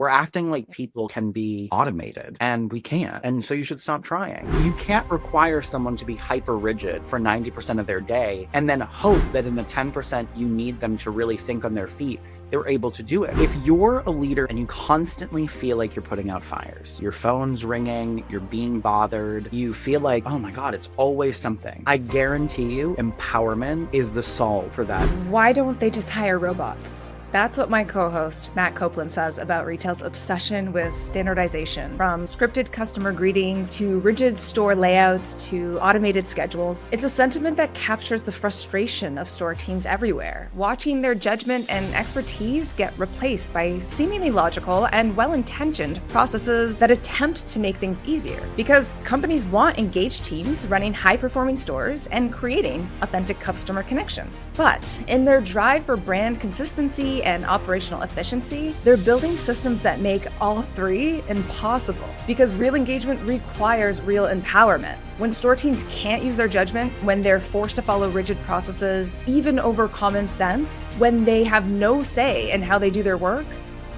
We're acting like people can be automated, and we can't. And so you should stop trying. You can't require someone to be hyper rigid for 90% of their day and then hope that in the 10% you need them to really think on their feet, they're able to do it. If you're a leader and you constantly feel like you're putting out fires, your phone's ringing, you're being bothered, you feel like, oh my God, it's always something. I guarantee you, empowerment is the solve for that. Why don't they just hire robots? That's what my co-host, Matt Copeland, says about retail's obsession with standardization. From scripted customer greetings to rigid store layouts to automated schedules. It's a sentiment that captures the frustration of store teams everywhere, watching their judgment and expertise get replaced by seemingly logical and well-intentioned processes that attempt to make things easier. Because companies want engaged teams running high-performing stores and creating authentic customer connections. But in their drive for brand consistency and operational efficiency, they're building systems that make all three impossible, because real engagement requires real empowerment. When store teams can't use their judgment, when they're forced to follow rigid processes, even over common sense, when they have no say in how they do their work,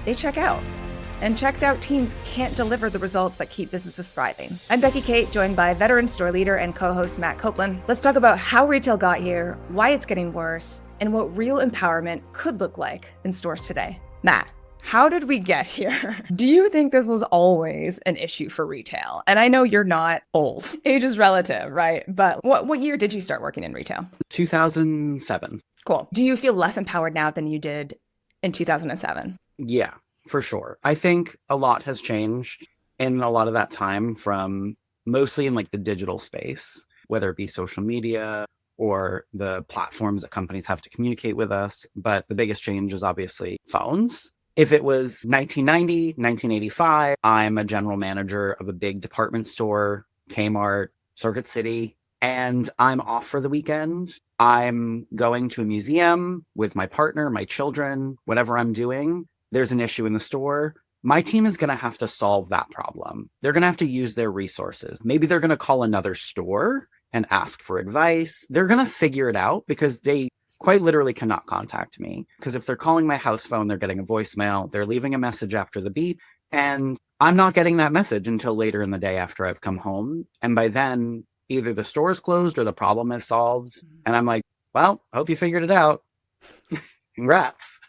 they check out. And checked out teams can't deliver the results that keep businesses thriving. I'm Bekki Cait, joined by veteran store leader and co-host Matt Copeland. Let's talk about how retail got here, why it's getting worse, and what real empowerment could look like in stores today. Matt, how did we get here? Do you think this was always an issue for retail? And I know you're not old. Age is relative, right? But what year did you start working in retail? 2007. Cool. Do you feel less empowered now than you did in 2007? Yeah. For sure. I think a lot has changed in a lot of that time, from mostly in like the digital space, whether it be social media or the platforms that companies have to communicate with us. But the biggest change is obviously phones. If it was 1990, 1985, I'm a general manager of a big department store, Kmart, Circuit City, and I'm off for the weekend. I'm going to a museum with my partner, my children, whatever I'm doing. There's an issue in the store. My team is going to have to solve that problem. They're going to have to use their resources. Maybe they're going to call another store and ask for advice. They're going to figure it out, because they quite literally cannot contact me. Because if they're calling my house phone, they're getting a voicemail. They're leaving a message after the beep. And I'm not getting that message until later in the day after I've come home. And by then, either the store is closed or the problem is solved. And I'm like, well, hope you figured it out. Congrats.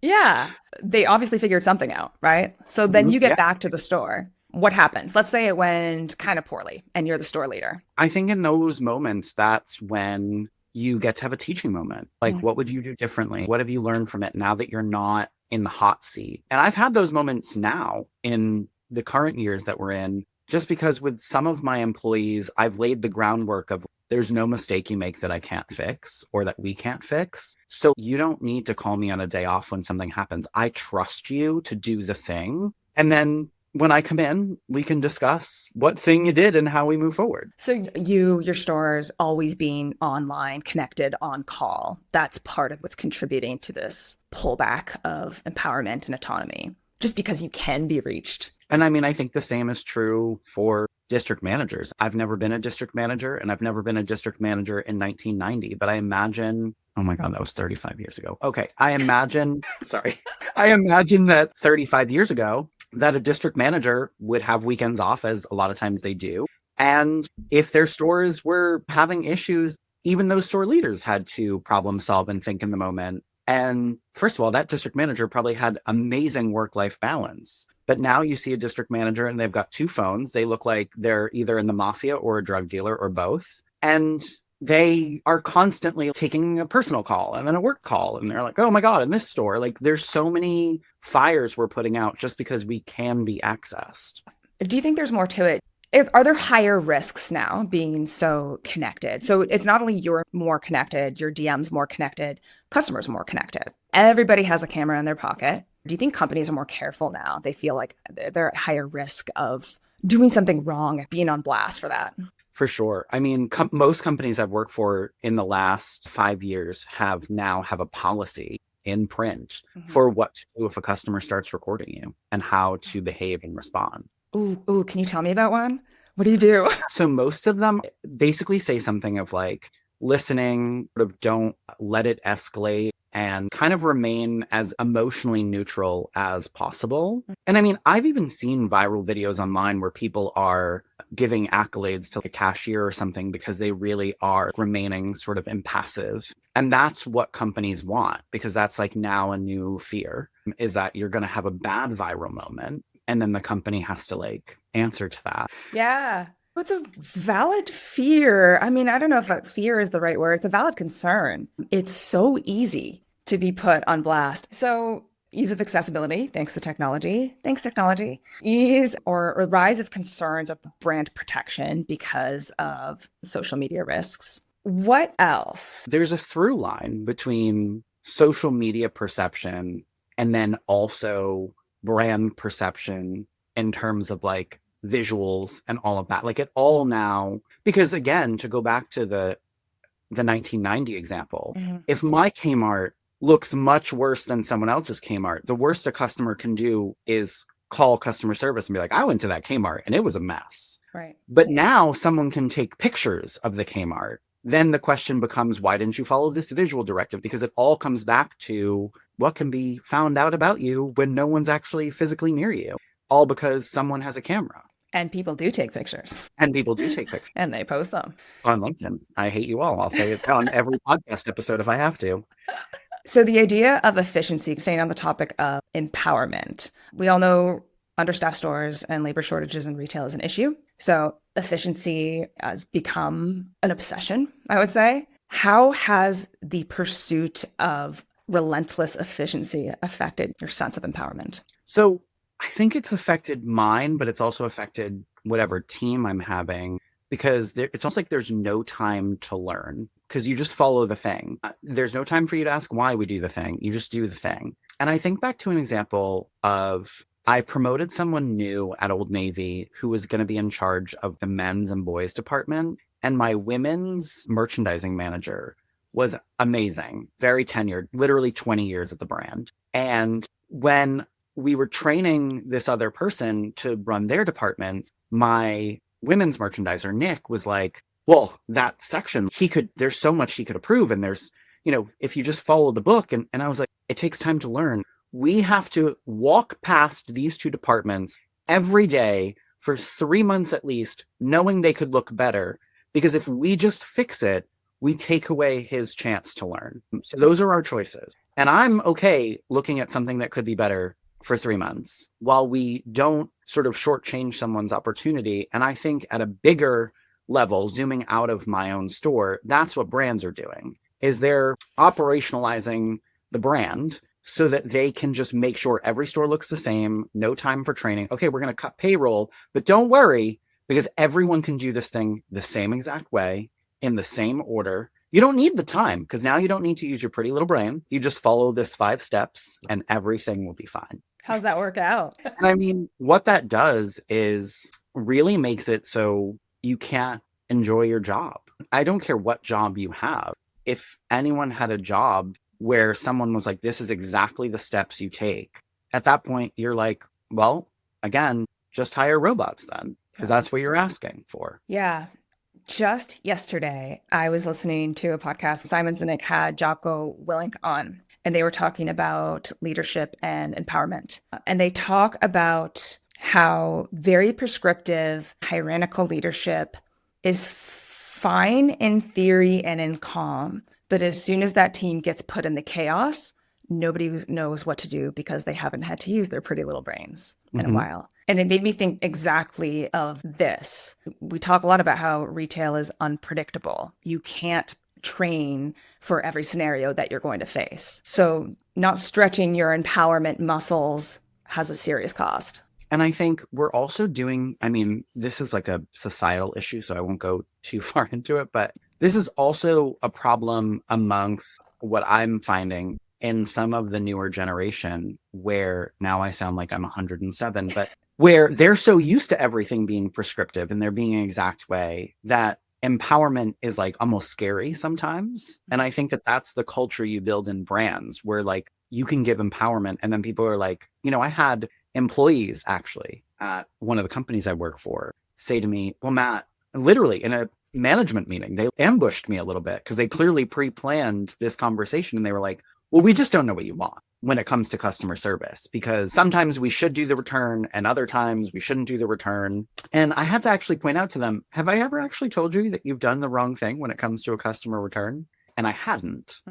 Yeah, they obviously figured something out, right? So then you get back to the store. What happens? Let's say it went kind of poorly and you're the store leader. I think in those moments, that's when you get to have a teaching moment. Like, what would you do differently? What have you learned from it now that you're not in the hot seat? And I've had those moments now in the current years that we're in, just because with some of my employees, I've laid the groundwork of there's no mistake you make that I can't fix or that we can't fix. So you don't need to call me on a day off when something happens. I trust you to do the thing. And then when I come in, we can discuss what thing you did and how we move forward. So your stores always being online, connected, on call, that's part of what's contributing to this pullback of empowerment and autonomy, just because you can be reached. And I mean, I think the same is true for district managers. I've never been a district manager, and I've never been a district manager in 1990, but I imagine, oh my God, that was 35 years ago. Okay. I imagine that 35 years ago that a district manager would have weekends off, as a lot of times they do. And if their stores were having issues, even those store leaders had to problem solve and think in the moment. And first of all, that district manager probably had amazing work-life balance. But now you see a district manager and they've got two phones. They look like they're either in the mafia or a drug dealer or both. And they are constantly taking a personal call and then a work call. And they're like, oh my God, in this store, like there's so many fires we're putting out just because we can be accessed. Do you think there's more to it? Are there higher risks now being so connected? So it's not only you're more connected, your DM's more connected, customers more connected. Everybody has a camera in their pocket. Do you think companies are more careful now? They feel like they're at higher risk of doing something wrong, being on blast for that? For sure. I mean, most companies I've worked for in the last 5 years have a policy in print for what to do if a customer starts recording you and how to behave and respond. Ooh, can you tell me about one? What do you do? So most of them basically say something of like, listening, sort of don't let it escalate. and kind of remain as emotionally neutral as possible. And I mean, I've even seen viral videos online where people are giving accolades to like a cashier or something because they really are remaining sort of impassive. And that's what companies want, because that's like now a new fear, is that you're going to have a bad viral moment and then the company has to like answer to that. Yeah. It's a valid fear. I mean, I don't know if fear is the right word. It's a valid concern. It's so easy to be put on blast. So, ease of accessibility, thanks to technology. Thanks, technology. Ease or rise of concerns of brand protection because of social media risks. What else? There's a through line between social media perception and then also brand perception in terms of like visuals and all of that. Like it all now, because again, to go back to the 1990 example, if my Kmart looks much worse than someone else's Kmart, the worst a customer can do is call customer service and be like, I went to that Kmart and it was a mess. Right. But now someone can take pictures of the Kmart. Then the question becomes, why didn't you follow this visual directive? Because it all comes back to what can be found out about you when no one's actually physically near you, all because someone has a camera. And people do take pictures. And people do take pictures. And they post them. On LinkedIn. I hate you all. I'll say it on every podcast episode if I have to. So the idea of efficiency, staying on the topic of empowerment, we all know understaffed stores and labor shortages in retail is an issue. So efficiency has become an obsession, I would say. How has the pursuit of relentless efficiency affected your sense of empowerment? So I think it's affected mine, but it's also affected whatever team I'm having, because it's almost like there's no time to learn because you just follow the thing. There's no time for you to ask why we do the thing. You just do the thing. And I think back to an example of I promoted someone new at Old Navy who was going to be in charge of the men's and boys department. And my women's merchandising manager was amazing, very tenured, literally 20 years at the brand. And when we were training this other person to run their department, my women's merchandiser, Nick, was like, well, that section, there's so much he could approve. And there's, if you just follow the book. And I was like, it takes time to learn. We have to walk past these two departments every day for 3 months at least, knowing they could look better. Because if we just fix it, we take away his chance to learn. So those are our choices. And I'm okay looking at something that could be better for 3 months while we don't sort of shortchange someone's opportunity. And I think at a bigger level, zooming out of my own store, that's what brands are doing, is they're operationalizing the brand so that they can just make sure every store looks the same, no time for training. Okay, we're going to cut payroll, but don't worry, because everyone can do this thing the same exact way, in the same order. You don't need the time, because now you don't need to use your pretty little brain. You just follow this 5 steps and everything will be fine. How's that work out? And I mean, what that does is really makes it so you can't enjoy your job. I don't care what job you have. If anyone had a job where someone was like, this is exactly the steps you take, at that point, you're like, well, again, just hire robots then, because that's what you're asking for. Yeah. Just yesterday, I was listening to a podcast. Simon Sinek had Jocko Willink on, and they were talking about leadership and empowerment. And they talk about how very prescriptive, tyrannical leadership is fine in theory and in calm. But as soon as that team gets put in the chaos, nobody knows what to do because they haven't had to use their pretty little brains in a while. And it made me think exactly of this. We talk a lot about how retail is unpredictable. You can't train for every scenario that you're going to face. So not stretching your empowerment muscles has a serious cost. And I think we're also doing, I mean, this is like a societal issue, so I won't go too far into it, but this is also a problem amongst what I'm finding in some of the newer generation, where now I sound like I'm 107, but where they're so used to everything being prescriptive and there being an exact way that empowerment is like almost scary sometimes. And I think that that's the culture you build in brands, where like you can give empowerment and then people are like, I had employees actually at one of the companies I work for say to me, well, Matt, literally in a management meeting, they ambushed me a little bit because they clearly pre-planned this conversation and they were like, well, we just don't know what you want when it comes to customer service, because sometimes we should do the return and other times we shouldn't do the return. And I had to actually point out to them, have I ever actually told you that you've done the wrong thing when it comes to a customer return? And I hadn't,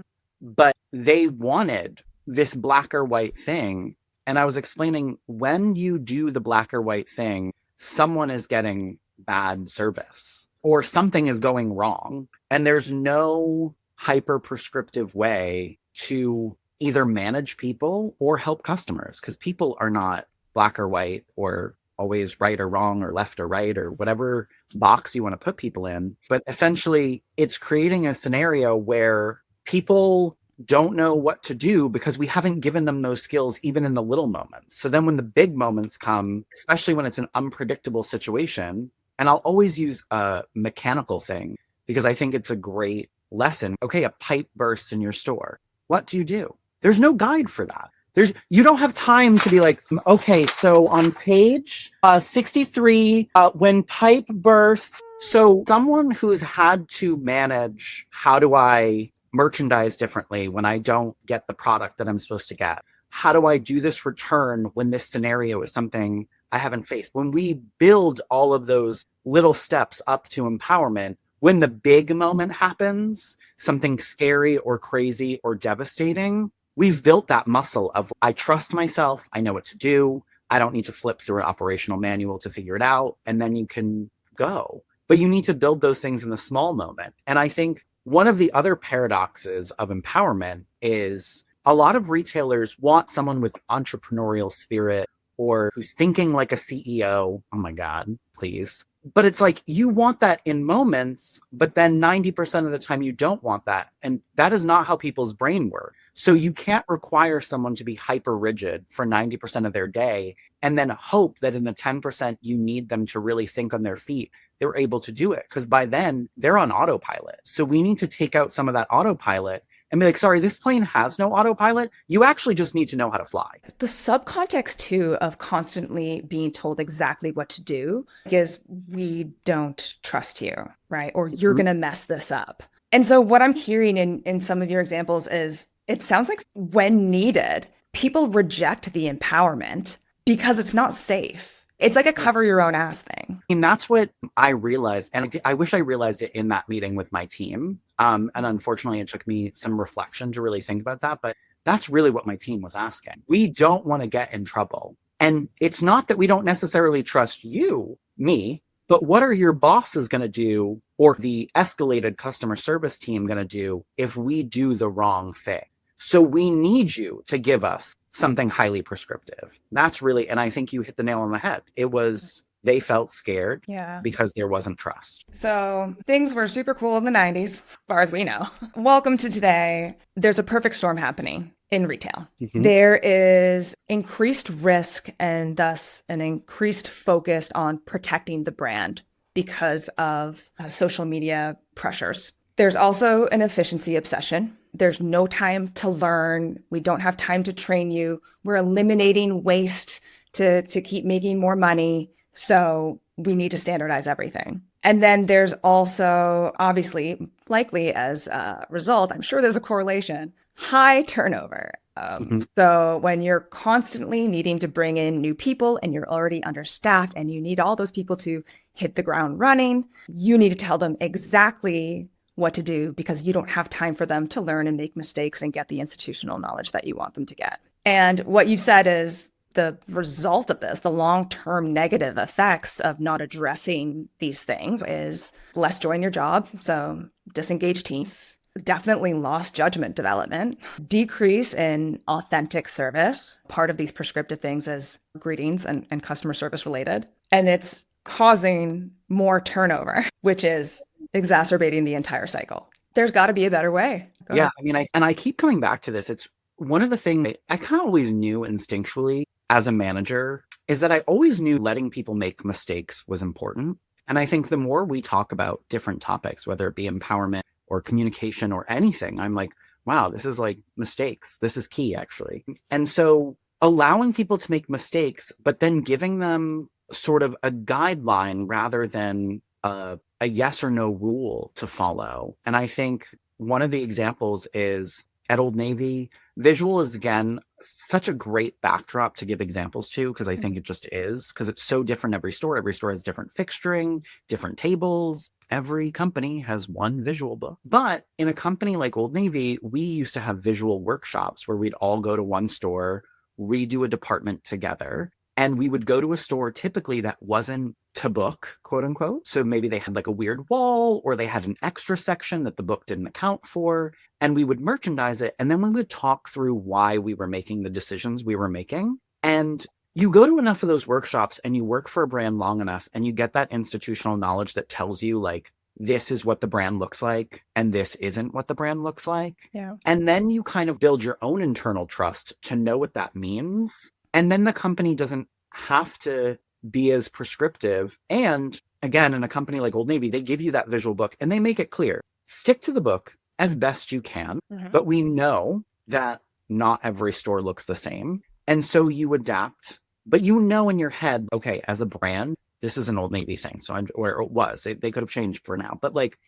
but they wanted this black or white thing. And I was explaining, when you do the black or white thing, someone is getting bad service or something is going wrong. And there's no hyper prescriptive way to either manage people or help customers, because people are not black or white or always right or wrong or left or right or whatever box you want to put people in. But essentially, it's creating a scenario where people don't know what to do because we haven't given them those skills even in the little moments. So then when the big moments come, especially when it's an unpredictable situation, and I'll always use a mechanical thing because I think it's a great lesson. Okay, a pipe bursts in your store. What do you do? There's no guide for that. You don't have time to be like, okay, so on page 63, when pipe bursts. So someone who's had to manage, how do I merchandise differently when I don't get the product that I'm supposed to get? How do I do this return when this scenario is something I haven't faced? When we build all of those little steps up to empowerment, when the big moment happens, something scary or crazy or devastating, we've built that muscle of, I trust myself, I know what to do, I don't need to flip through an operational manual to figure it out, and then you can go. But you need to build those things in the small moment. And I think one of the other paradoxes of empowerment is a lot of retailers want someone with entrepreneurial spirit or who's thinking like a CEO. Oh my God, please. But it's like, you want that in moments, but then 90% of the time you don't want that. And that is not how people's brain work. So you can't require someone to be hyper rigid for 90% of their day and then hope that in the 10% you need them to really think on their feet, they're able to do it. Because by then they're on autopilot. So we need to take out some of that autopilot and be like, sorry, this plane has no autopilot. You actually just need to know how to fly. The subcontext, too, of constantly being told exactly what to do is, we don't trust you, right? Or you're going to mess this up. And so what I'm hearing in some of your examples is, it sounds like when needed, people reject the empowerment because it's not safe. It's like a cover your own ass thing. And that's what I realized. And I wish I realized it in that meeting with my team. And unfortunately, it took me some reflection to really think about that. But that's really what my team was asking. We don't want to get in trouble. And it's not that we don't necessarily trust you, me, but what are your bosses going to do, or the escalated customer service team going to do if we do the wrong thing? So we need you to give us something highly prescriptive. That's really, and I think you hit the nail on the head. It was, they felt scared because there wasn't trust. So things were super cool in the 90s, as far as we know. Welcome to today. There's a perfect storm happening in retail. Mm-hmm. There is increased risk and thus an increased focus on protecting the brand because of social media pressures. There's also an efficiency obsession. There's no time to learn. We don't have time to train you. We're eliminating waste to keep making more money. So we need to standardize everything. And then there's also, obviously, likely as a result, I'm sure there's a correlation, high turnover. So when you're constantly needing to bring in new people and you're already understaffed and you need all those people to hit the ground running, you need to tell them exactly what to do because you don't have time for them to learn and make mistakes and get the institutional knowledge that you want them to get. And what you've said is the result of this, the long-term negative effects of not addressing these things, is less joy in your job. So disengaged teams, definitely lost judgment development, decrease in authentic service. Part of these prescriptive things is greetings and customer service related. And it's causing more turnover, which is exacerbating the entire cycle. There's got to be a better way. Go ahead. I mean, I keep coming back to this. It's one of the things I kind of always knew instinctually as a manager is that I always knew letting people make mistakes was important. And I think the more we talk about different topics, whether it be empowerment or communication or anything, I'm like, wow, this is like mistakes. This is key, actually. And so allowing people to make mistakes, but then giving them sort of a guideline rather than a yes or no rule to follow. And I think one of the examples is at Old Navy, visual is, again, such a great backdrop to give examples to, because I think it just is, because it's so different every store. Every store has different fixturing, different tables. Every company has one visual book. But in a company like Old Navy, we used to have visual workshops where we'd all go to one store, redo a department together. And we would go to a store typically that wasn't to book, quote unquote. So maybe they had like a weird wall, or they had an extra section that the book didn't account for. And we would merchandise it. And then we would talk through why we were making the decisions we were making. And you go to enough of those workshops and you work for a brand long enough and you get that institutional knowledge that tells you, like, this is what the brand looks like and this isn't what the brand looks like. Yeah. And then you kind of build your own internal trust to know what that means. And then the company doesn't have to be as prescriptive. And again, in a company like Old Navy, they give you that visual book and they make it clear. Stick to the book as best you can. But we know that not every store looks the same. And so you adapt. But you know in your head, okay, as a brand, this is an Old Navy thing. So or it was. They could have changed for now. But like,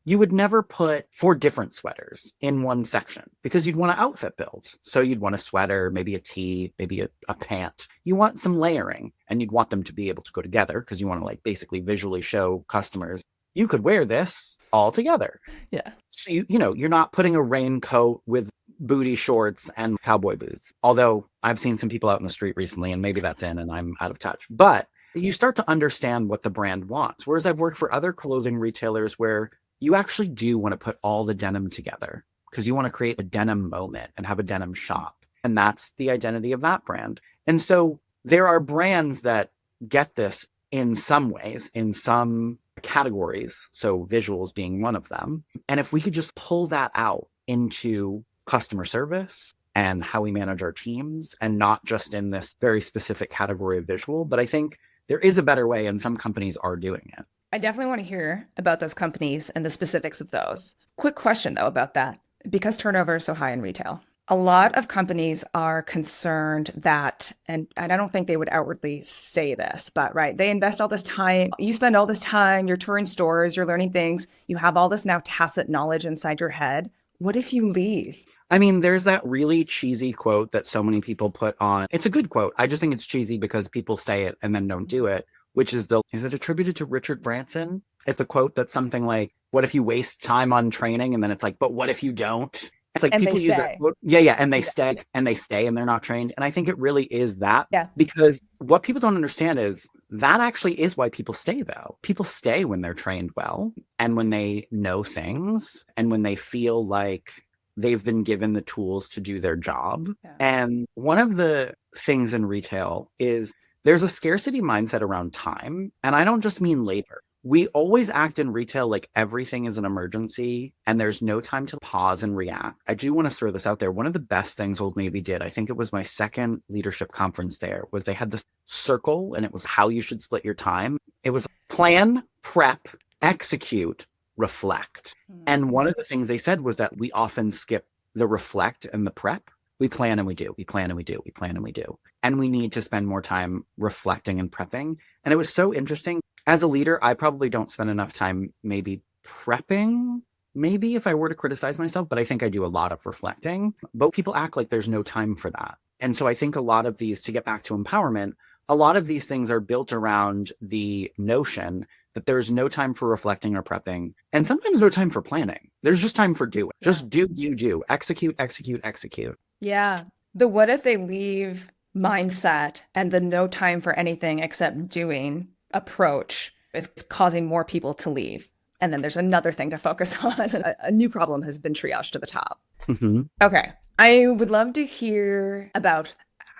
you would never put 4 different sweaters in one section because you'd want to outfit build. So you'd want a sweater, maybe a tee, maybe a pant. You want some layering, and you'd want them to be able to go together because you want to, like, basically visually show customers, you could wear this all together. Yeah. So you're not putting a raincoat with booty shorts and cowboy boots. Although I've seen some people out in the street recently, and maybe that's in and I'm out of touch. But you start to understand what the brand wants. Whereas I've worked for other clothing retailers where you actually do want to put all the denim together because you want to create a denim moment and have a denim shop. And that's the identity of that brand. And so there are brands that get this in some ways, in some categories. So visuals being one of them. And if we could just pull that out into customer service and how we manage our teams, and not just in this very specific category of visual, but I think there is a better way, and some companies are doing it. I definitely want to hear about those companies and the specifics of those. Quick question, though, about that. Because turnover is so high in retail, a lot of companies are concerned that, and I don't think they would outwardly say this, but right, they invest all this time. You spend all this time, you're touring stores, you're learning things. You have all this now tacit knowledge inside your head. What if you leave? I mean, there's that really cheesy quote that so many people put on. It's a good quote. I just think it's cheesy because people say it and then don't do it, which is is it attributed to Richard Branson? It's a quote that's something like, what if you waste time on training? And then it's like, but what if you don't? It's like, And people they use stay. that quote. Yeah. And they stay and they're not trained. And I think it really is that. Yeah. Because what people don't understand is that actually is why people stay, though. People stay when they're trained well and when they know things and when they feel like they've been given the tools to do their job. Yeah. And one of the things in retail is there's a scarcity mindset around time. And I don't just mean labor. We always act in retail like everything is an emergency and there's no time to pause and react. I do want to throw this out there. One of the best things Old Navy did, I think it was my second leadership conference there, was they had this circle and it was how you should split your time. It was plan, prep, execute, reflect. And one of the things they said was that we often skip the reflect and the prep. We plan and we do, we plan and we do, we plan and we do. And we need to spend more time reflecting and prepping. And it was so interesting. As a leader, I probably don't spend enough time maybe prepping, maybe if I were to criticize myself, but I think I do a lot of reflecting. But people act like there's no time for that. And so I think a lot of these, to get back to empowerment, a lot of these things are built around the notion that there's no time for reflecting or prepping, and sometimes no time for planning. There's just time for doing. Just do, execute, execute, execute. Yeah. The what if they leave mindset and the no time for anything except doing approach is causing more people to leave. And then there's another thing to focus on. A new problem has been triaged to the top. Mm-hmm. Okay. I would love to hear about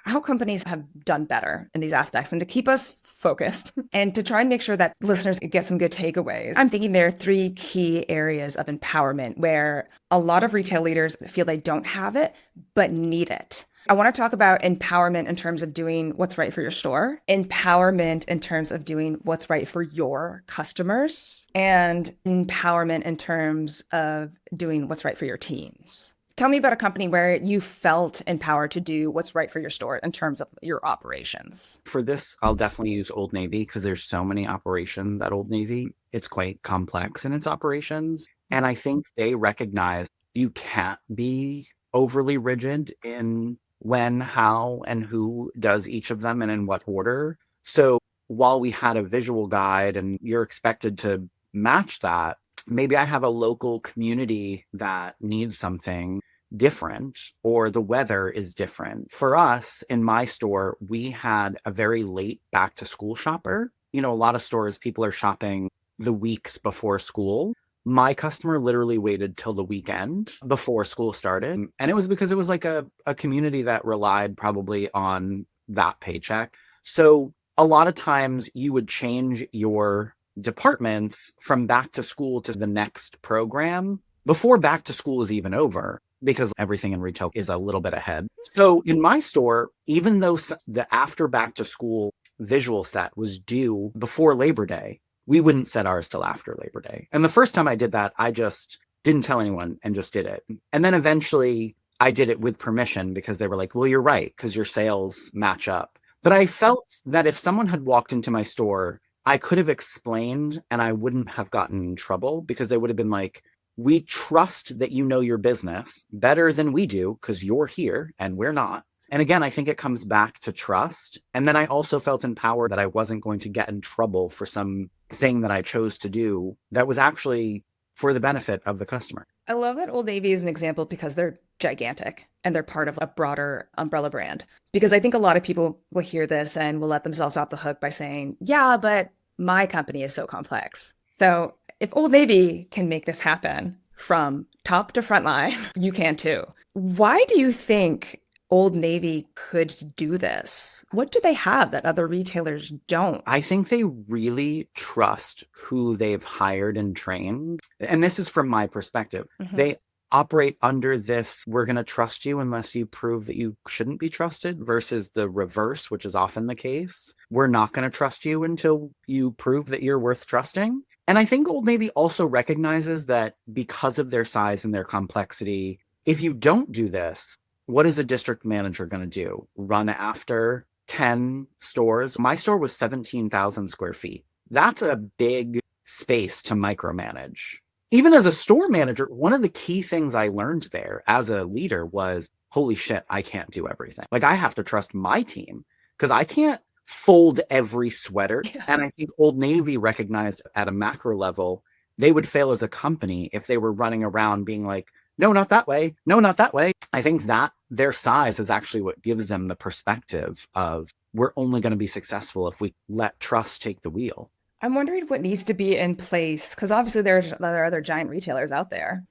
how companies have done better in these aspects and to keep us focused and to try and make sure that listeners get some good takeaways. I'm thinking there are 3 key areas of empowerment where a lot of retail leaders feel they don't have it, but need it. I want to talk about empowerment in terms of doing what's right for your store, empowerment in terms of doing what's right for your customers, and empowerment in terms of doing what's right for your teams. Tell me about a company where you felt empowered to do what's right for your store in terms of your operations. For this, I'll definitely use Old Navy because there's so many operations at Old Navy. It's quite complex in its operations. And I think they recognize you can't be overly rigid in when, how, and who does each of them and in what order. So while we had a visual guide and you're expected to match that, maybe I have a local community that needs something different or the weather is different. For us in my store, we had a very late back to school shopper. You know, a lot of stores, people are shopping the weeks before school. My customer literally waited till the weekend before school started. And it was because it was like a community that relied probably on that paycheck. So a lot of times you would change your departments from back to school to the next program before back to school is even over, because everything in retail is a little bit ahead. So in my store, even though the after back to school visual set was due before Labor Day, we wouldn't set ours till after Labor Day. And the first time I did that, I just didn't tell anyone and just did it. And then eventually I did it with permission because they were like, well, you're right, because your sales match up. But I felt that if someone had walked into my store, I could have explained and I wouldn't have gotten in trouble, because they would have been like, we trust that you know your business better than we do because you're here and we're not. And again, I think it comes back to trust. And then I also felt empowered that I wasn't going to get in trouble for some thing that I chose to do that was actually for the benefit of the customer. I love that Old Navy is an example because they're gigantic and they're part of a broader umbrella brand. Because I think a lot of people will hear this and will let themselves off the hook by saying, yeah, but my company is so complex. So if Old Navy can make this happen from top to front line, you can too. Why do you think Old Navy could do this? What do they have that other retailers don't? I think they really trust who they've hired and trained. And this is from my perspective. Mm-hmm. They operate under this, we're going to trust you unless you prove that you shouldn't be trusted, versus the reverse, which is often the case. We're not going to trust you until you prove that you're worth trusting. And I think Old Navy also recognizes that because of their size and their complexity, if you don't do this, what is a district manager going to do? Run after 10 stores? My store was 17,000 square feet. That's a big space to micromanage. Even as a store manager, one of the key things I learned there as a leader was, holy shit, I can't do everything. Like, I have to trust my team because I can't fold every sweater. Yeah. And I think Old Navy recognized at a macro level, they would fail as a company if they were running around being like, no, not that way. No, not that way. I think that their size is actually what gives them the perspective of, we're only going to be successful if we let trust take the wheel. I'm wondering what needs to be in place, because obviously there are other giant retailers out there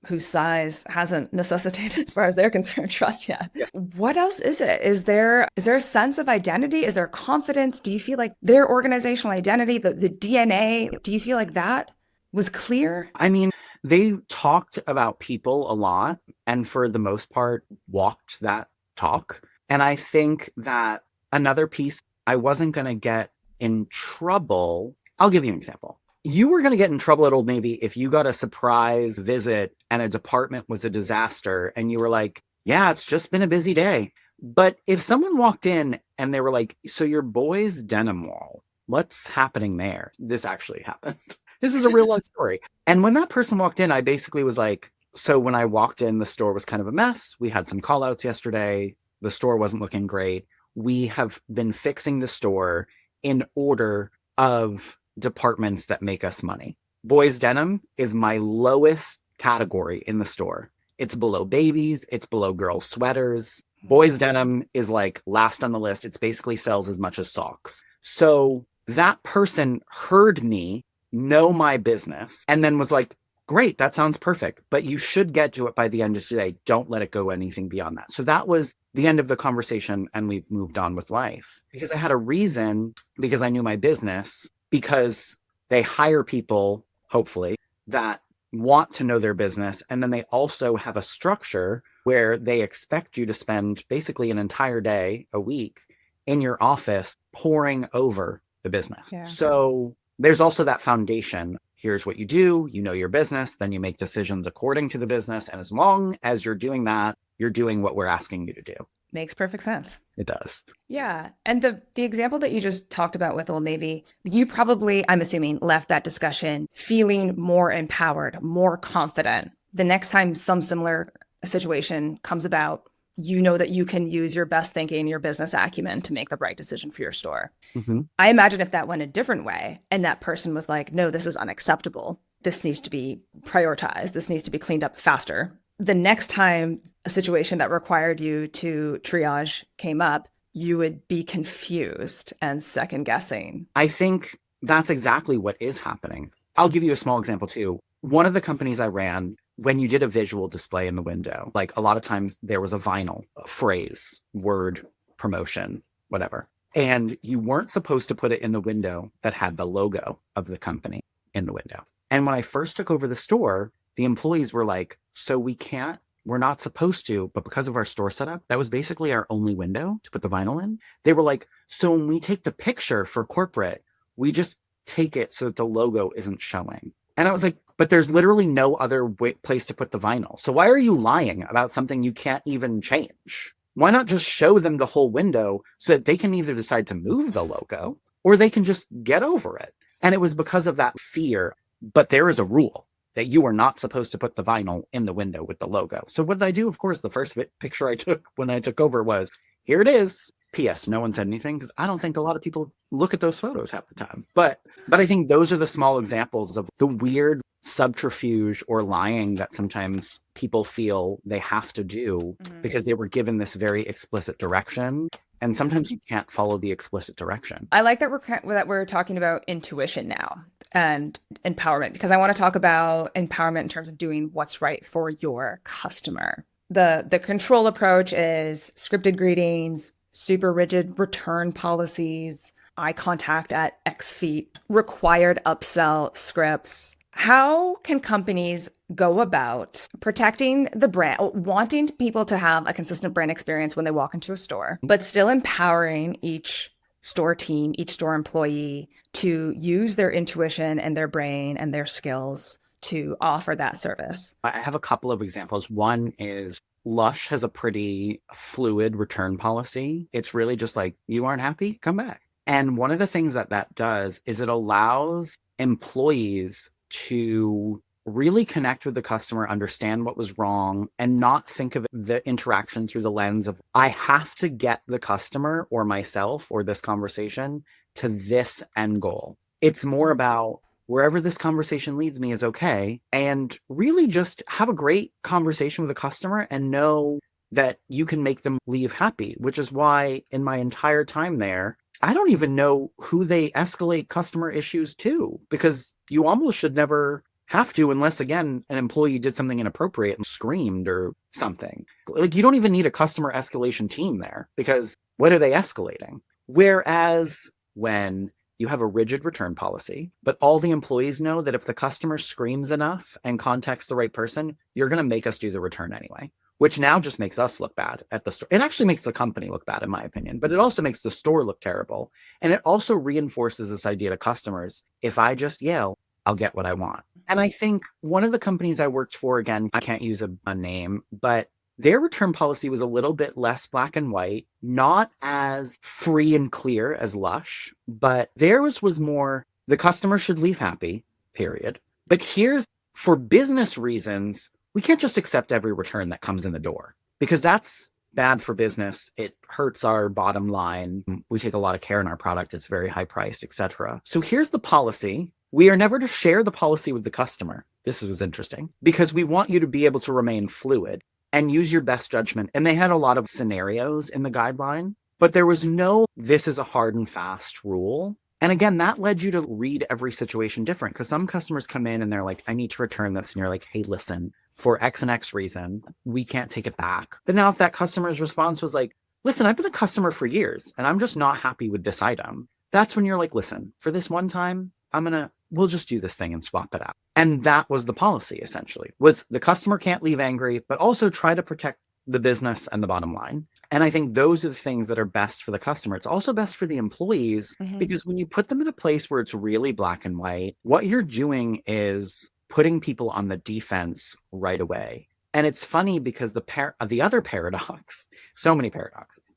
whose size hasn't necessitated, as far as they're concerned, trust yet. Yeah. What else is it? Is there a sense of identity? Is there confidence? Do you feel like their organizational identity, the DNA, do you feel like that was clear? I mean, they talked about people a lot and for the most part walked that talk. And I think that another piece, I wasn't going to get in trouble. I'll give you an example. You were going to get in trouble at Old Navy if you got a surprise visit and a department was a disaster and you were like, yeah, it's just been a busy day. But if someone walked in and they were like, so your boy's denim wall, what's happening there? This actually happened. This is a real life story. And when that person walked in, I basically was like, so when I walked in, the store was kind of a mess. We had some call outs yesterday. The store wasn't looking great. We have been fixing the store in order of departments that make us money. Boys denim is my lowest category in the store. It's below babies. It's below girl sweaters. Boys denim is like last on the list. It's basically sells as much as socks. So that person heard me know my business and then was like, great, that sounds perfect, but you should get to it by the end of today. Don't let it go anything beyond that. So that was the end of the conversation and we've moved on with life because I had a reason, because I knew my business, because they hire people, hopefully, that want to know their business. And then they also have a structure where they expect you to spend basically an entire day, a week in your office pouring over the business. Yeah. So there's also that foundation. Here's what you do. You know your business. Then you make decisions according to the business. And as long as you're doing that, you're doing what we're asking you to do. Makes perfect sense. It does. Yeah. And the example that you just talked about with Old Navy, you probably, I'm assuming, left that discussion feeling more empowered, more confident. The next time some similar a situation comes about, you know that you can use your best thinking, your business acumen to make the right decision for your store. Mm-hmm. I imagine if that went a different way and that person was like, no, this is unacceptable. This needs to be prioritized. This needs to be cleaned up faster. The next time a situation that required you to triage came up, you would be confused and second guessing. I think that's exactly what is happening. I'll give you a small example too. One of the companies I ran, when you did a visual display in the window, like a lot of times there was a vinyl, a phrase, word, promotion, whatever. And you weren't supposed to put it in the window that had the logo of the company in the window. And when I first took over the store, the employees were like, so we're not supposed to, but because of our store setup, that was basically our only window to put the vinyl in. They were like, so when we take the picture for corporate, we just take it so that the logo isn't showing. And I was like, but there's literally no other place to put the vinyl. So why are you lying about something you can't even change? Why not just show them the whole window so that they can either decide to move the logo or they can just get over it? And it was because of that fear. But there is a rule that you are not supposed to put the vinyl in the window with the logo. So what did I do? Of course, the first picture I took when I took over was, here it is. P.S. No one said anything because I don't think a lot of people look at those photos half the time. But I think those are the small examples of the weird subterfuge or lying that sometimes people feel they have to do because they were given this very explicit direction. And sometimes you can't follow the explicit direction. I like that we're talking about intuition now and empowerment, because I want to talk about empowerment in terms of doing what's right for your customer. The control approach is scripted greetings, super rigid return policies, eye contact at X feet, required upsell scripts. How can companies go about protecting the brand, wanting people to have a consistent brand experience when they walk into a store, but still empowering each store team, each store employee to use their intuition and their brain and their skills to offer that service? I have a couple of examples. One is Lush has a pretty fluid return policy. It's really just like, you aren't happy? Come back. And one of the things that does is it allows employees to really connect with the customer, understand what was wrong, and not think of the interaction through the lens of, I have to get the customer or myself or this conversation to this end goal. It's more about wherever this conversation leads me is okay. And really just have a great conversation with the customer and know that you can make them leave happy, which is why in my entire time there, I don't even know who they escalate customer issues to, because you almost should never have to, unless, again, an employee did something inappropriate and screamed or something. Like, you don't even need a customer escalation team there, because what are they escalating? Whereas when you have a rigid return policy, but all the employees know that if the customer screams enough and contacts the right person, you're going to make us do the return anyway, which now just makes us look bad at the store. It actually makes the company look bad, in my opinion, but it also makes the store look terrible. And it also reinforces this idea to customers, if I just yell, I'll get what I want. And I think one of the companies I worked for, again, I can't use a name, but their return policy was a little bit less black and white, not as free and clear as Lush, but theirs was more, the customer should leave happy, period. But here's, for business reasons, we can't just accept every return that comes in the door, because that's bad for business. It hurts our bottom line. We take a lot of care in our product. It's very high priced, etc. So here's the policy. We are never to share the policy with the customer. This was interesting, because we want you to be able to remain fluid and use your best judgment. And they had a lot of scenarios in the guideline, but there was no, this is a hard and fast rule. And again, that led you to read every situation different, because some customers come in and they're like, I need to return this. And you're like, hey, listen, for X and X reason, we can't take it back. But now if that customer's response was like, listen, I've been a customer for years and I'm just not happy with this item, that's when you're like, listen, for this one time, we'll just do this thing and swap it out. And that was the policy, essentially, was the customer can't leave angry, but also try to protect the business and the bottom line. And I think those are the things that are best for the customer. It's also best for the employees, because when you put them in a place where it's really black and white, what you're doing is putting people on the defense right away. And it's funny because the other paradox, so many paradoxes,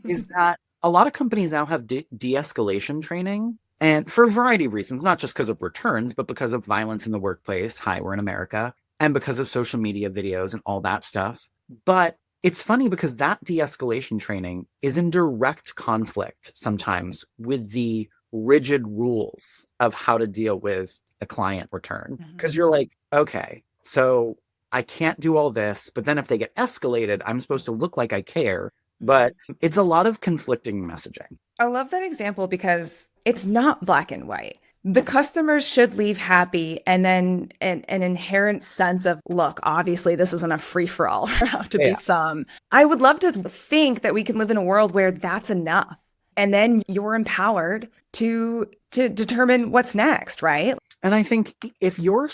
is that a lot of companies now have de-escalation training. And for a variety of reasons, not just because of returns, but because of violence in the workplace. Hi, we're in America. and because of social media videos and all that stuff. But it's funny because that de-escalation training is in direct conflict sometimes with the rigid rules of how to deal with a client return. Because you're like, okay, so I can't do all this, but then if they get escalated, I'm supposed to look like I care. But it's a lot of conflicting messaging. I love that example because it's not black and white. The customers should leave happy, and then an inherent sense of, look, obviously this isn't a free for all. There have to be some. I would love to think that we can live in a world where that's enough. And then you're empowered to determine what's next, right? And I think if you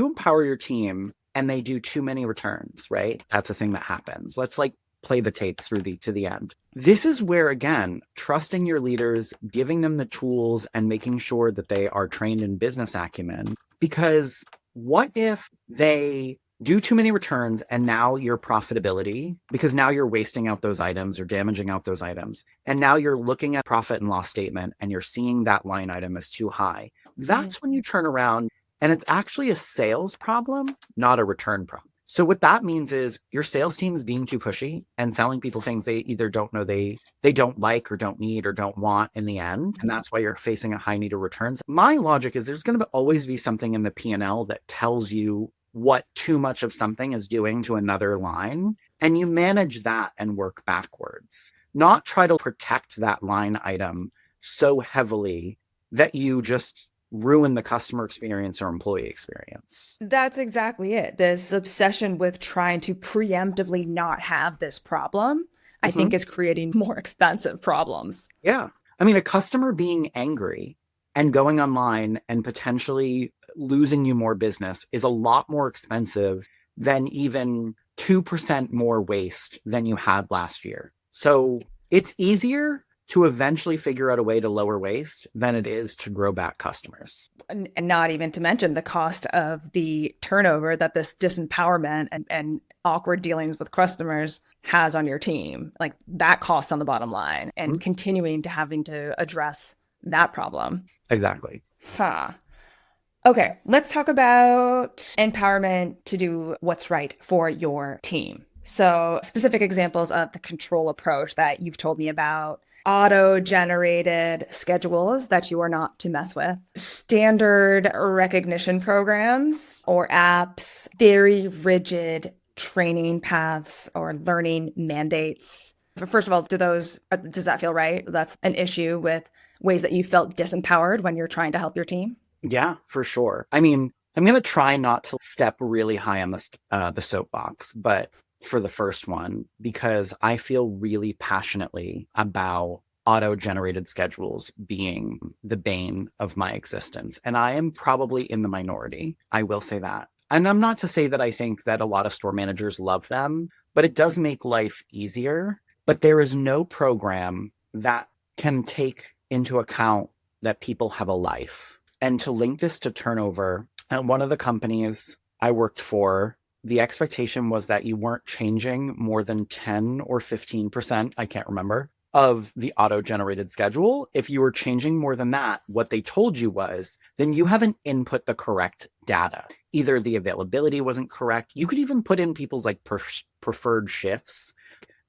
empower your team and they do too many returns, right? That's a thing that happens. Let's like play the tape to the end. This is where, again, trusting your leaders, giving them the tools and making sure that they are trained in business acumen. Because what if they do too many returns and now your profitability, because now you're wasting out those items or damaging out those items. And now you're looking at profit and loss statement and you're seeing that line item is too high. That's when you turn around and it's actually a sales problem, not a return problem. So what that means is your sales team is being too pushy and selling people things they either don't know they don't like or don't need or don't want in the end. And that's why you're facing a high need of returns. My logic is there's going to always be something in the P&L that tells you what too much of something is doing to another line. And you manage that and work backwards. Not try to protect that line item so heavily that you just ruin the customer experience or employee experience. That's exactly it. This obsession with trying to preemptively not have this problem, I think, is creating more expensive problems. Yeah. I mean, a customer being angry and going online and potentially losing you more business is a lot more expensive than even 2% more waste than you had last year. So it's easier to eventually figure out a way to lower waste than it is to grow back customers. And not even to mention the cost of the turnover that this disempowerment and awkward dealings with customers has on your team. Like that cost on the bottom line and continuing to having to address that problem. Exactly. Okay, let's talk about empowerment to do what's right for your team. So specific examples of the control approach that you've told me about: auto-generated schedules that you are not to mess with, standard recognition programs or apps, very rigid training paths or learning mandates. First of all, does that feel right? That's an issue with ways that you felt disempowered when you're trying to help your team? Yeah, for sure. I mean, I'm going to try not to step really high on the soapbox, but for the first one, because I feel really passionately about auto-generated schedules being the bane of my existence. And I am probably in the minority. I will say that. And I'm not to say that I think that a lot of store managers love them, but it does make life easier. But there is no program that can take into account that people have a life. And to link this to turnover, at one of the companies I worked for, the expectation was that you weren't changing more than 10 or 15%, I can't remember, of the auto-generated schedule. If you were changing more than that, what they told you was, then you haven't input the correct data. Either the availability wasn't correct. You could even put in people's like preferred shifts.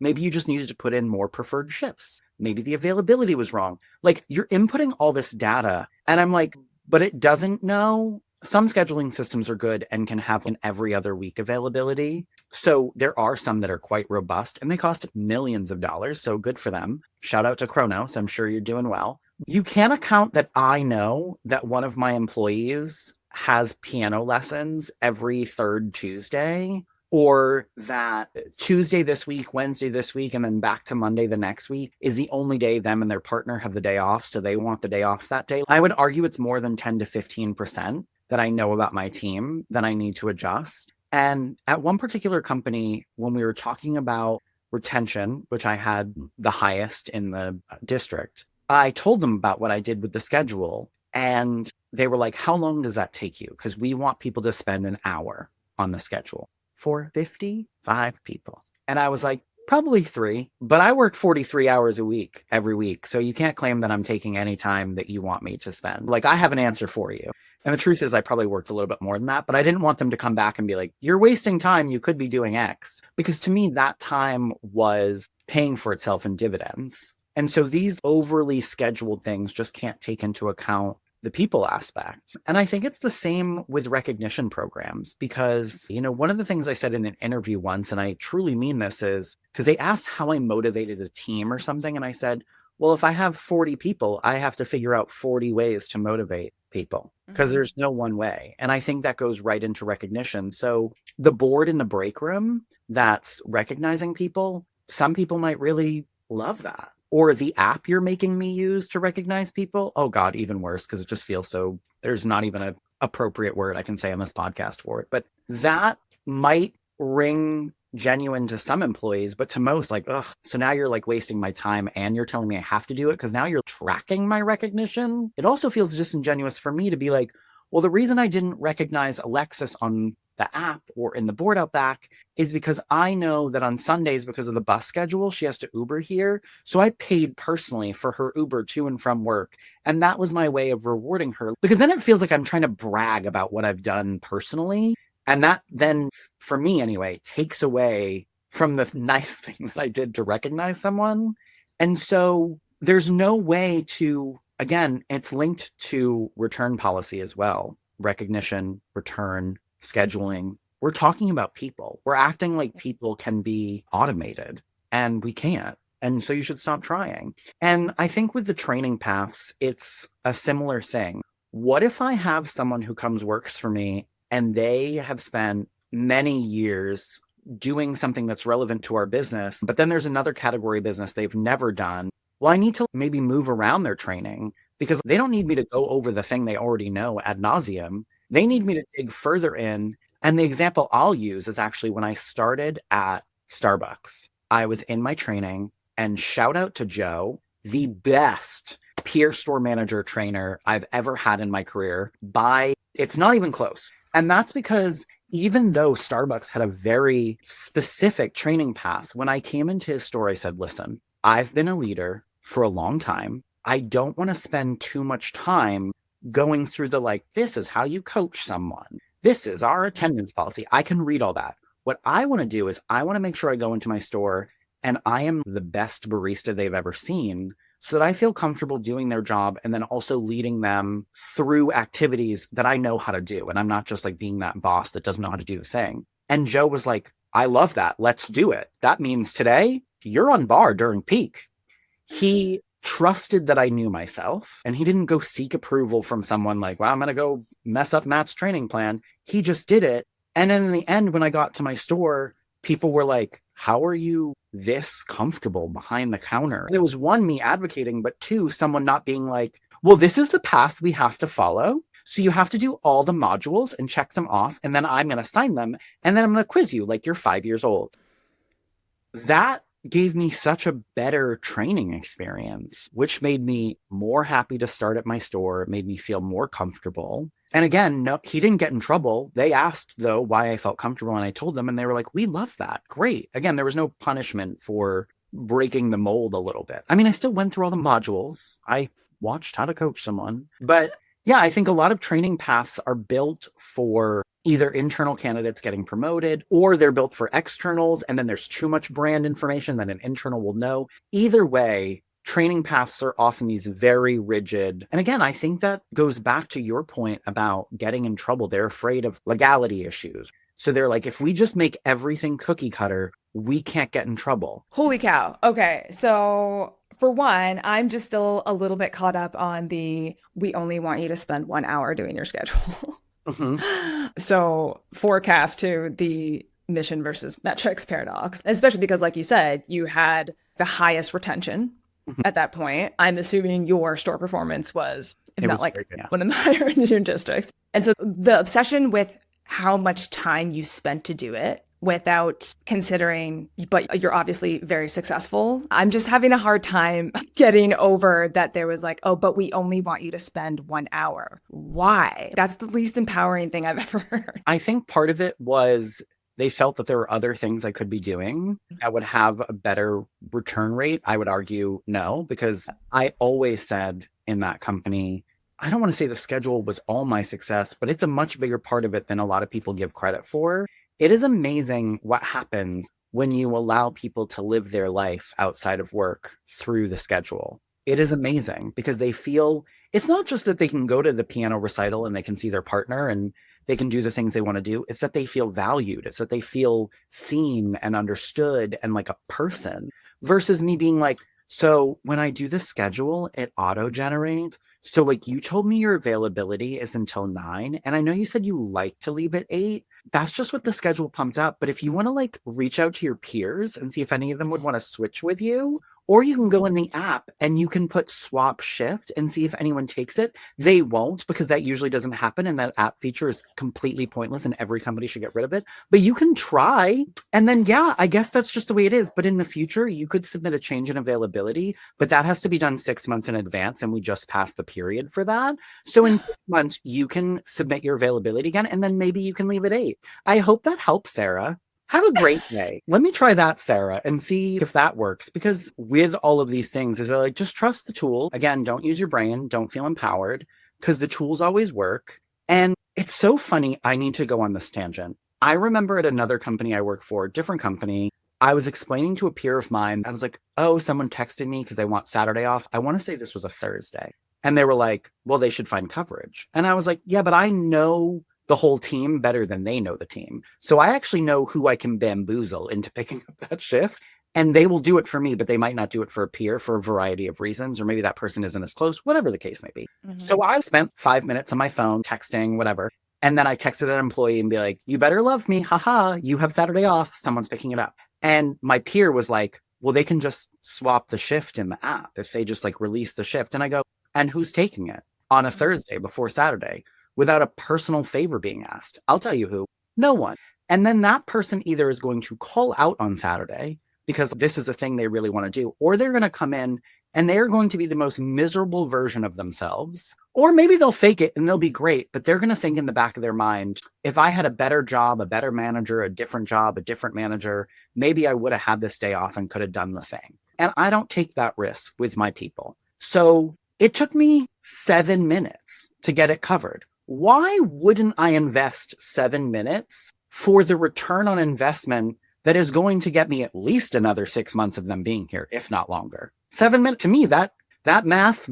Maybe you just needed to put in more preferred shifts. Maybe the availability was wrong. Like, you're inputting all this data. And I'm like, but it doesn't know. Some scheduling systems are good and can have an every other week availability. So there are some that are quite robust and they cost millions of dollars. So good for them. Shout out to Kronos. I'm sure you're doing well. You can't account that I know that one of my employees has piano lessons every third Tuesday, or that Tuesday this week, Wednesday this week, and then back to Monday the next week is the only day them and their partner have the day off. So they want the day off that day. I would argue it's more than 10 to 15% that I know about my team that I need to adjust. And at one particular company, when we were talking about retention, which I had the highest in the district, I told them about what I did with the schedule. And they were like, how long does that take you? Because we want people to spend an hour on the schedule for 55 people. And I was like, Probably 3, but I work 43 hours a week every week. So you can't claim that I'm taking any time that you want me to spend. Like, I have an answer for you. And the truth is, I probably worked a little bit more than that, but I didn't want them to come back and be like, you're wasting time. You could be doing X. Because to me, that time was paying for itself in dividends. And so these overly scheduled things just can't take into account the people aspect. And I think it's the same with recognition programs because, one of the things I said in an interview once, and I truly mean this, is because they asked how I motivated a team or something. And I said, well, if I have 40 people, I have to figure out 40 ways to motivate people because there's no one way. And I think that goes right into recognition. So the board in the break room that's recognizing people, some people might really love that. Or the app you're making me use to recognize people. Oh God, even worse, because it just feels so, there's not even an appropriate word I can say on this podcast for it. But that might ring genuine to some employees, but to most, like, ugh, so now you're like wasting my time and you're telling me I have to do it because now you're tracking my recognition. It also feels disingenuous for me to be like, well, the reason I didn't recognize Alexis on the app or in the board out back is because I know that on Sundays, because of the bus schedule, she has to Uber here. So I paid personally for her Uber to and from work. And that was my way of rewarding her, because then it feels like I'm trying to brag about what I've done personally. And that then, for me anyway, takes away from the nice thing that I did to recognize someone. And so there's no way to, again, it's linked to return policy as well. Recognition, return, scheduling. We're talking about people. We're acting like people can be automated, and we can't. And so you should stop trying. And I think with the training paths, it's a similar thing. What if I have someone who works for me and they have spent many years doing something that's relevant to our business, but then there's another category business they've never done? Well, I need to maybe move around their training because they don't need me to go over the thing they already know ad nauseum. They need me to dig further in. And the example I'll use is actually when I started at Starbucks. I was in my training, and shout out to Joe, the best peer store manager trainer I've ever had in my career. It's not even close. And that's because even though Starbucks had a very specific training path, when I came into his store, I said, listen, I've been a leader for a long time. I don't want to spend too much time going through this is how you coach someone. This is our attendance policy. I can read all that. What I want to do is I want to make sure I go into my store and I am the best barista they've ever seen so that I feel comfortable doing their job and then also leading them through activities that I know how to do. And I'm not just being that boss that doesn't know how to do the thing. And Joe was like, I love that. Let's do it. That means today you're on bar during peak. He trusted that I knew myself, and he didn't go seek approval from someone like, well, I'm going to go mess up Matt's training plan. He just did it. And then in the end, when I got to my store, people were like, how are you this comfortable behind the counter? And it was one, me advocating, but two, someone not being like, well, this is the path we have to follow. So you have to do all the modules and check them off. And then I'm going to sign them. And then I'm going to quiz you like you're 5 years old. That gave me such a better training experience, which made me more happy to start at my store. It made me feel more comfortable. And again, no, he didn't get in trouble. They asked, though, why I felt comfortable, and I told them, and they were like, we love that. Great. Again, there was no punishment for breaking the mold a little bit. I mean, I still went through all the modules. I watched how to coach someone. But yeah, I think a lot of training paths are built for either internal candidates getting promoted, or they're built for externals, and then there's too much brand information that an internal will know. Either way, training paths are often these very rigid. And again, I think that goes back to your point about getting in trouble. They're afraid of legality issues. So they're like, if we just make everything cookie cutter, we can't get in trouble. Holy cow. Okay. So for one, I'm just still a little bit caught up on we only want you to spend 1 hour doing your schedule. Mm-hmm. So forecast to the mission versus metrics paradox, especially because, like you said, you had the highest retention at that point. I'm assuming your store performance was, if not like one of the higher in your districts. And so the obsession with how much time you spent to do it without considering, but you're obviously very successful. I'm just having a hard time getting over that there was like, oh, but we only want you to spend 1 hour. Why? That's the least empowering thing I've ever heard. I think part of it was they felt that there were other things I could be doing that would have a better return rate, I would argue no, because I always said in that company, I don't want to say the schedule was all my success, but it's a much bigger part of it than a lot of people give credit for. It is amazing what happens when you allow people to live their life outside of work through the schedule. It is amazing because they feel it's not just that they can go to the piano recital and they can see their partner and they can do the things they want to do. It's that they feel valued. It's that they feel seen and understood and like a person versus me being like, so when I do the schedule, it auto generates. So like you told me your availability is until 9. And I know you said you like to leave at 8. That's just what the schedule pumped up. But if you want to like reach out to your peers and see if any of them would want to switch with you, or you can go in the app and you can put swap shift and see if anyone takes it. They won't because that usually doesn't happen. And that app feature is completely pointless and every company should get rid of it. But you can try. And then, yeah, I guess that's just the way it is. But in the future, you could submit a change in availability, but that has to be done 6 months in advance. And we just passed the period for that. So in 6 months, you can submit your availability again. And then maybe you can leave at 8. I hope that helps, Sarah. Have a great day. Let me try that, Sarah, and see if that works. Because with all of these things, is like, just trust the tool. Again, don't use your brain. Don't feel empowered because the tools always work. And it's so funny. I need to go on this tangent. I remember at another company I work for, different company, I was explaining to a peer of mine. I was like, oh, someone texted me because they want Saturday off. I want to say this was a Thursday. And they were like, well, they should find coverage. And I was like, yeah, but I know the whole team better than they know the team. So I actually know who I can bamboozle into picking up that shift. And they will do it for me, but they might not do it for a peer for a variety of reasons, or maybe that person isn't as close, whatever the case may be. Mm-hmm. So I spent 5 minutes on my phone texting, whatever. And then I texted an employee and be like, you better love me. Haha, you have Saturday off. Someone's picking it up. And my peer was like, well, they can just swap the shift in the app if they just like release the shift. And I go, and who's taking it on a Thursday before Saturday? Without a personal favor being asked. I'll tell you who. No one. And then that person either is going to call out on Saturday because this is a thing they really want to do, or they're going to come in and they're going to be the most miserable version of themselves. Or maybe they'll fake it and they'll be great, but they're going to think in the back of their mind, if I had a better job, a better manager, a different job, a different manager, maybe I would have had this day off and could have done the same. And I don't take that risk with my people. So it took me 7 minutes to get it covered. Why wouldn't I invest 7 minutes for the return on investment that is going to get me at least another 6 months of them being here, if not longer? 7 minutes, to me, that math.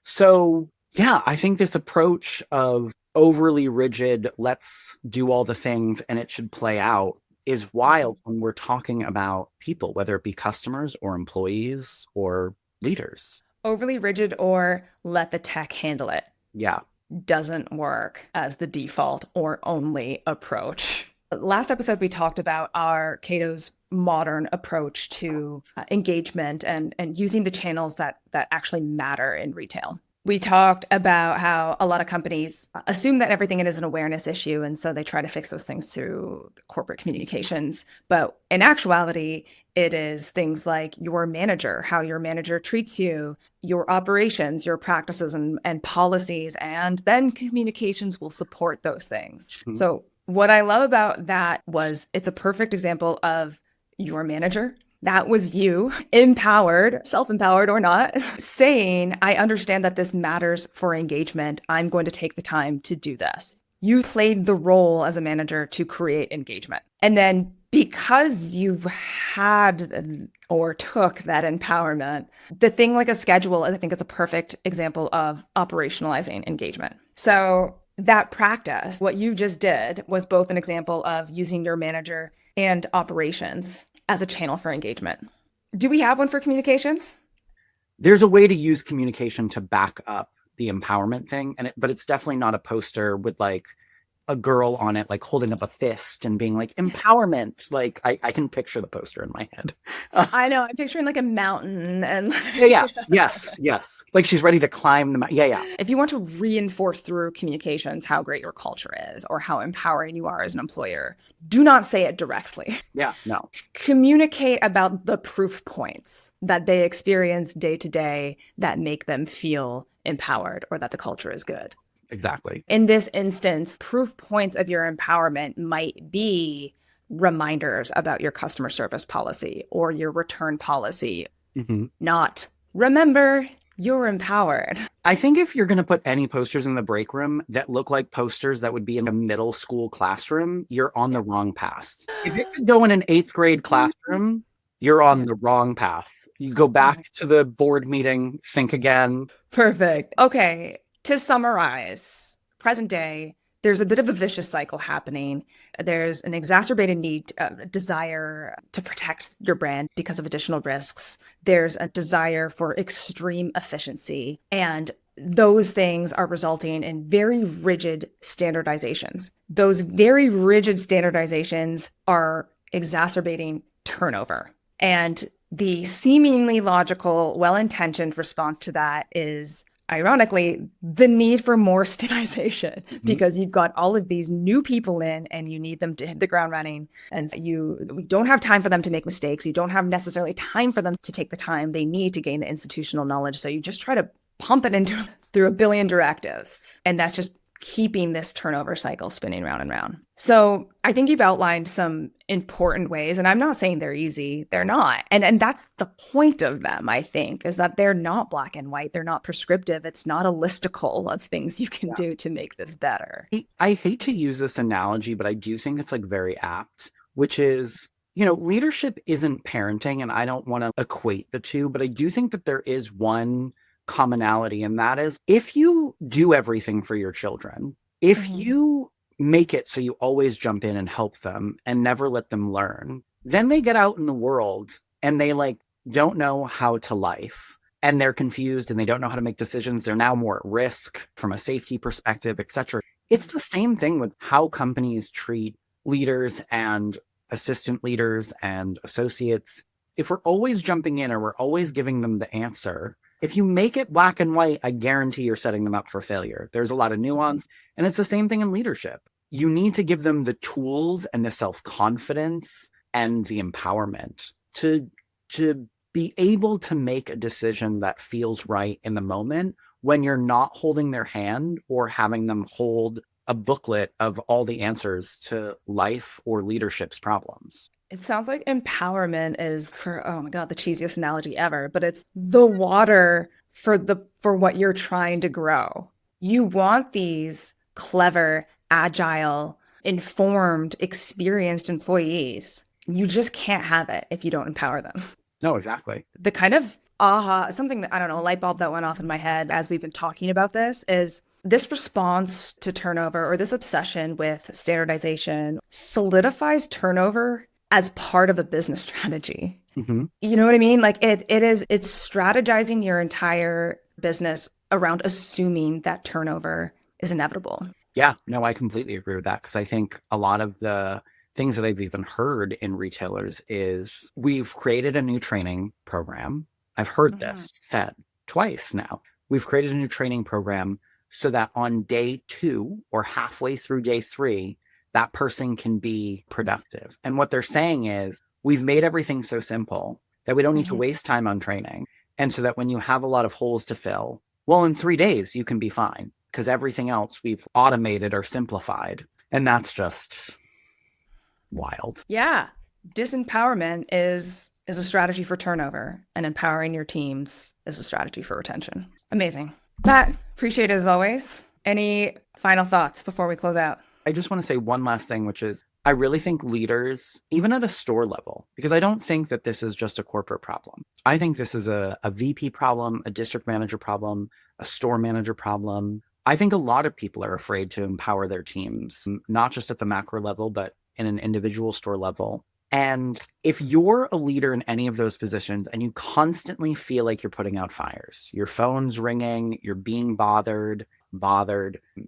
So yeah, I think this approach of overly rigid, let's do all the things and it should play out is wild when we're talking about people, whether it be customers or employees or leaders. Overly rigid or let the tech handle it. Yeah. Doesn't work as the default or only approach. Last episode, we talked about our Caito's modern approach to engagement and using the channels that actually matter in retail. We talked about how a lot of companies assume that everything is an awareness issue, and so they try to fix those things through corporate communications. But in actuality, it is things like your manager, how your manager treats you, your operations, your practices and policies, and then communications will support those things. Mm-hmm. So what I love about that was it's a perfect example of your manager. That was you, empowered, self-empowered or not, saying, I understand that this matters for engagement. I'm going to take the time to do this. You played the role as a manager to create engagement. And then because you had or took that empowerment, the thing like a schedule, I think it's a perfect example of operationalizing engagement. So that practice, what you just did was both an example of using your manager and operations as a channel for engagement. Do we have one for communications? There's a way to use communication to back up the empowerment thing, but it's definitely not a poster with like a girl on it, like holding up a fist and being like empowerment. Like I can picture the poster in my head. I know. I'm picturing like a mountain and yeah. Yes. Like she's ready to climb the mountain. Yeah. If you want to reinforce through communications how great your culture is or how empowering you are as an employer, do not say it directly. Yeah, no. Communicate about the proof points that they experience day to day that make them feel empowered or that the culture is good. Exactly. In this instance, proof points of your empowerment might be reminders about your customer service policy or your return policy, Mm-hmm. not remember you're empowered. I think if you're going to put any posters in the break room that look like posters that would be in a middle school classroom, you're on the wrong path. If it could go in an 8th grade classroom, you're on the wrong path. You go back to the board meeting, think again. Perfect. Okay. To summarize, present day, there's a bit of a vicious cycle happening. There's an exacerbated need, desire to protect your brand because of additional risks. There's a desire for extreme efficiency. And those things are resulting in very rigid standardizations. Those very rigid standardizations are exacerbating turnover. And the seemingly logical, well-intentioned response to that is, ironically, the need for more standardization, because you've got all of these new people in and you need them to hit the ground running. And you don't have time for them to make mistakes. You don't have necessarily time for them to take the time they need to gain the institutional knowledge. So you just try to pump it into through a billion directives. And that's just keeping this turnover cycle spinning round and round. So I think you've outlined some important ways, and I'm not saying they're easy. They're not. And that's the point of them, I think, is that they're not black and white. They're not prescriptive. It's not a listicle of things you can do to make this better. I hate to use this analogy, but I do think it's like very apt, which is, leadership isn't parenting, and I don't want to equate the two, but I do think that there is one commonality, and that is if you do everything for your children, if you make it so you always jump in and help them and never let them learn, then they get out in the world and they don't know how to life, and they're confused and they don't know how to make decisions. They're now more at risk from a safety perspective, etc. It's the same thing with how companies treat leaders and assistant leaders and associates. If we're always jumping in or we're always giving them the answer, if you make it black and white, I guarantee you're setting them up for failure. There's a lot of nuance, and it's the same thing in leadership. You need to give them the tools and the self-confidence and the empowerment to be able to make a decision that feels right in the moment when you're not holding their hand or having them hold a booklet of all the answers to life or leadership's problems. It sounds like empowerment is, for, oh my God, the cheesiest analogy ever, but it's the water for what you're trying to grow. You want these clever, agile, informed, experienced employees. You just can't have it if you don't empower them. No, exactly. The kind of something that, I don't know, a light bulb that went off in my head as we've been talking about this is this response to turnover, or this obsession with standardization, solidifies turnover as part of a business strategy. Mm-hmm. You know what I mean? It's strategizing your entire business around assuming that turnover is inevitable. Yeah, no, I completely agree with that, because I think a lot of the things that I've even heard in retailers is we've created a new training program. I've heard this said twice now. We've created a new training program so that on day 2 or halfway through day 3, that person can be productive. And what they're saying is, we've made everything so simple that we don't need to waste time on training. And so that when you have a lot of holes to fill, well, in 3 days, you can be fine, because everything else we've automated or simplified. And that's just wild. Yeah. Disempowerment is a strategy for turnover, and empowering your teams is a strategy for retention. Amazing. Matt, appreciate it as always. Any final thoughts before we close out? I just want to say one last thing, which is I really think leaders, even at a store level, because I don't think that this is just a corporate problem. I think this is a VP problem, a district manager problem, a store manager problem. I think a lot of people are afraid to empower their teams, not just at the macro level, but in an individual store level. And if you're a leader in any of those positions and you constantly feel like you're putting out fires, your phone's ringing, you're being bothered,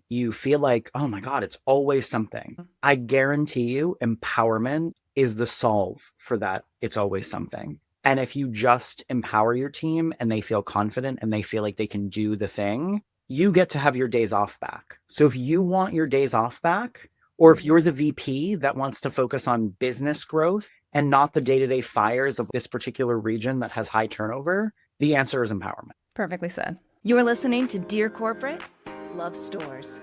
you feel like, oh my God, it's always something. I guarantee you empowerment is the solve for that. It's always something. And if you just empower your team and they feel confident and they feel like they can do the thing, you get to have your days off back. So if you want your days off back, or if you're the VP that wants to focus on business growth and not the day-to-day fires of this particular region that has high turnover, the answer is empowerment. Perfectly said. You're listening to Dear Corporate, Love Stores.